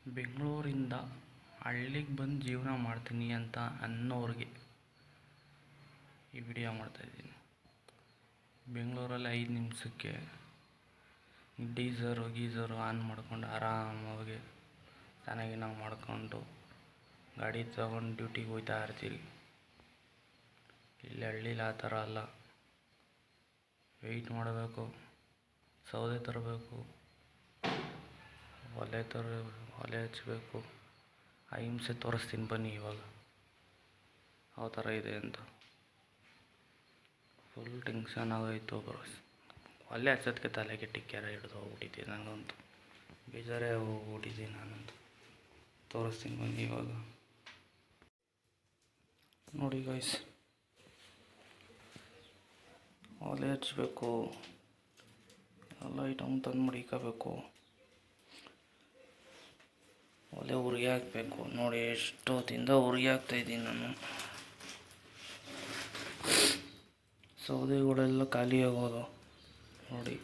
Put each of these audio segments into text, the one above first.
ಬೆಂಗಳೂರಿಂದ ಹಳ್ಳಿಗೆ ಬಂದು ಜೀವನ ಮಾಡ್ತೀನಿ ಅಂತ ಅನ್ನೋರಿಗೆ ಈ ವಿಡಿಯೋ ಮಾಡ್ತಾಯಿದ್ದೀನಿ. ಬೆಂಗಳೂರಲ್ಲಿ 5 ನಿಮಿಷಕ್ಕೆ ಗೀಝರು ಆನ್ ಮಾಡ್ಕೊಂಡು ಆರಾಮಾಗಿ ಸ್ನಾನ ಮಾಡ್ಕೊಂಡು ಗಾಡಿ ತಗೊಂಡು ಡ್ಯೂಟಿಗೆ ಹೋಗ್ತಾ ಇರ್ತೀರಿ. ಇಲ್ಲಿ ಹಳ್ಳೀಲಿ ಆ ಥರ ಅಲ್ಲ. ವೆಯ್ಟ್ ಮಾಡಬೇಕು, ಸೌದೆ ತರಬೇಕು, ಒಲೆ ಹಚ್ಚಬೇಕು. ಆ ಹಿಂಸೆ ತೋರಿಸ್ತೀನಿ ಬನ್ನಿ ಇವಾಗ ಯಾವ ಥರ ಇದೆ ಅಂತ. ಫುಲ್ ಟೆನ್ಷನ್ ಆಗೋಯ್ತು ಬರೋಸ್. ಒಲೆ ಹಚ್ಚೋದಕ್ಕೆ ತಲೆಗೆ ಟಿಕ್ಕೆರ ಹಿಡಿದು ಹೋಗ್ಬಿಟ್ಟಿದ್ದೆ. ನನಗಂತೂ ಬೇಜಾರೇ ಹೋಗ್ಬಿಟ್ಟಿದ್ದೀನಿ ನಾನಂತೂ. ತೋರಿಸ್ತೀನಿ ಬನ್ನಿ ಇವಾಗ ನೋಡಿ ಗೈಸ್. ಒಲೆ ಹಚ್ಚಬೇಕು, ಎಲ್ಲ ಐಟಮ್ ತಂದು ಮಡಿಕೋಬೇಕು, ಒಲೆ ಉರಿ ಹಾಕಬೇಕು. ನೋಡಿ ಎಷ್ಟೊತ್ತಿಂದ ಉರಿ ಹಾಕ್ತಾಯಿದ್ದೀನಿ ನಾನು. ಸೌದೆಗಳೆಲ್ಲ ಖಾಲಿ ಆಗೋದು ನೋಡಿ.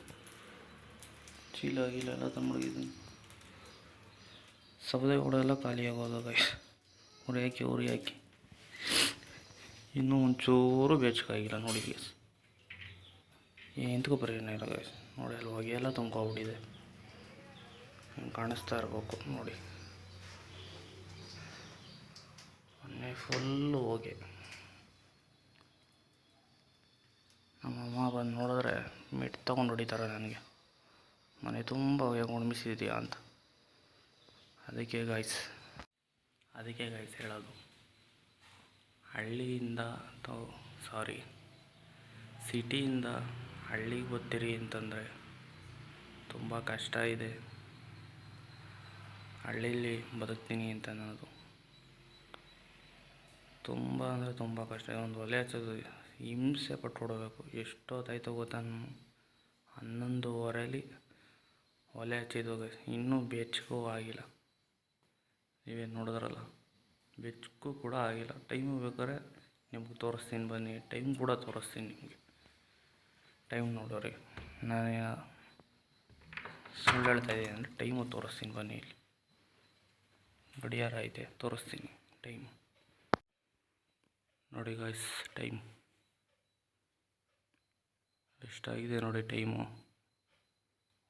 ಚೀಲ ಗೀಲೆಲ್ಲ ತಂದು ಮಡಗಿದ್ದೀನಿ. ಸೌದೆಗಳೆಲ್ಲ ಖಾಲಿ ಆಗೋದು ಗೈಸ್. ಉರಿ ಹಾಕಿ ಇನ್ನೂ ಒಂಚೂರು ಬೆಚ್ಚಗಾಗಿಲ್ಲ ನೋಡಿ ಗೈಸ್. ಎಂತಕ್ಕೂ ಬರೀನೇ ಇಲ್ಲ ಗೈಸ್. ನೋಡಿ ಅಲ್ಲಿ ಹೊಗೆ ಎಲ್ಲ ತುಂಬ್ಕೊಬಿಟ್ಟಿದೆ. ಕಾಣಿಸ್ತಾ ಇರಬೇಕು ನೋಡಿ. ಮನೆ ಫುಲ್ಲು ಹೊಗೆ. ನಮ್ಮಮ್ಮ ಬಂದು ನೋಡಿದ್ರೆ ಮೆಟ್ಟು ತೊಗೊಂಡು ಹೊಡಿತಾರೆ ನನಗೆ. ಮನೆ ತುಂಬ ಹೊಗೆ ಒಣಗಿಸಿದ್ಯಾ ಅಂತ. ಅದಕ್ಕೆ ಗೈಸ್ ಹೇಳೋದು, ಹಳ್ಳಿಯಿಂದ ಸಿಟಿಯಿಂದ ಹಳ್ಳಿಗೆ ಬರ್ತೀರಿ ಅಂತಂದರೆ ತುಂಬ ಕಷ್ಟ ಇದೆ. ಹಳ್ಳೀಲಿ ಬದುಕ್ತೀನಿ ಅಂತ ಅನ್ನೋದು ತುಂಬ ಅಂದರೆ ತುಂಬ ಕಷ್ಟ. ಒಂದು ಒಲೆ ಹಚ್ಚೋದು ಹಿಂಸೆ ಪಟ್ಟು ಹೊಡಬೇಕು. ಎಷ್ಟೊತ್ತಾಯ್ತು ಗೊತ್ತಾ? 11:30 ಒಲೆ ಹಚ್ಚಿದ್ದು ಇನ್ನೂ ಬೆಚ್ಚಗೂ ಆಗಿಲ್ಲ. ನೀವೇನು ನೋಡಿದ್ರಲ್ಲ, ಬೆಚ್ಚಗೂ ಕೂಡ ಆಗಿಲ್ಲ. ಟೈಮು ಬೇಕಾದ್ರೆ ನಿಮ್ಗೆ ತೋರಿಸ್ತೀನಿ ಬನ್ನಿ. ಟೈಮ್ ಕೂಡ ತೋರಿಸ್ತೀನಿ ನಿಮಗೆ. ಟೈಮ್ ನೋಡೋರಿ, ನಾನು ಸುಳ್ಳು ಹೇಳ್ತಾಯಿದ್ದೀನಿ ಅಂದರೆ ಟೈಮು ತೋರಿಸ್ತೀನಿ ಬನ್ನಿ. ಇಲ್ಲಿ ಗಡಿಯಾರ ಐತೆ, ತೋರಿಸ್ತೀನಿ ಟೈಮು ನೋಡಿ ಗಾಯ್ಸ್. ಟೈಮ್ ಎಷ್ಟಾಗಿದೆ ನೋಡಿ. ಟೈಮು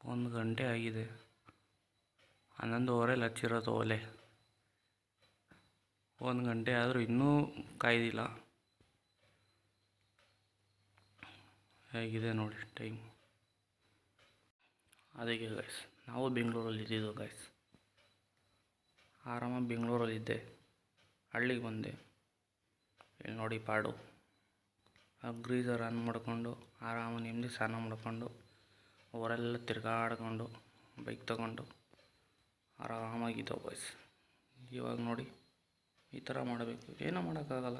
1 ಗಂಟೆ ಆಗಿದೆ. 11:30 ಹಚ್ಚಿರೋದು ಒಲೆ. 1 ಗಂಟೆ ಆದರೂ ಇನ್ನೂ ಕಾಯ್ದಿಲ್ಲ. ಹೇಗಿದೆ ನೋಡಿ ಟೈಮ್. ಅದಕ್ಕೆ ಗೈಸ್ ನಾವು ಬೆಂಗಳೂರಲ್ಲಿ ಇದ್ದಿದ್ದು ಗೈಸ್. ಆರಾಮಾಗಿ ಬೆಂಗಳೂರಲ್ಲಿದ್ದೆ, ಹಳ್ಳಿಗೆ ಬಂದೆ. ಇಲ್ಲಿ ನೋಡಿ ಪಾಡು. ಗೀಝರ್ ಆನ್ ಮಾಡಿಕೊಂಡು ಆರಾಮಾಗಿ ನೆಮ್ಮದಿ ಸ್ನಾನ ಮಾಡಿಕೊಂಡು ಅವರೆಲ್ಲ ತಿರ್ಗಾಡ್ಕೊಂಡು ಬೈಕ್ ತಗೊಂಡು ಆರಾಮಾಗಿದ್ದವು ಗೈಸ್. ಇವಾಗ ನೋಡಿ ಈ ಥರ ಮಾಡಬೇಕು. ಏನೂ ಮಾಡೋಕ್ಕಾಗಲ್ಲ.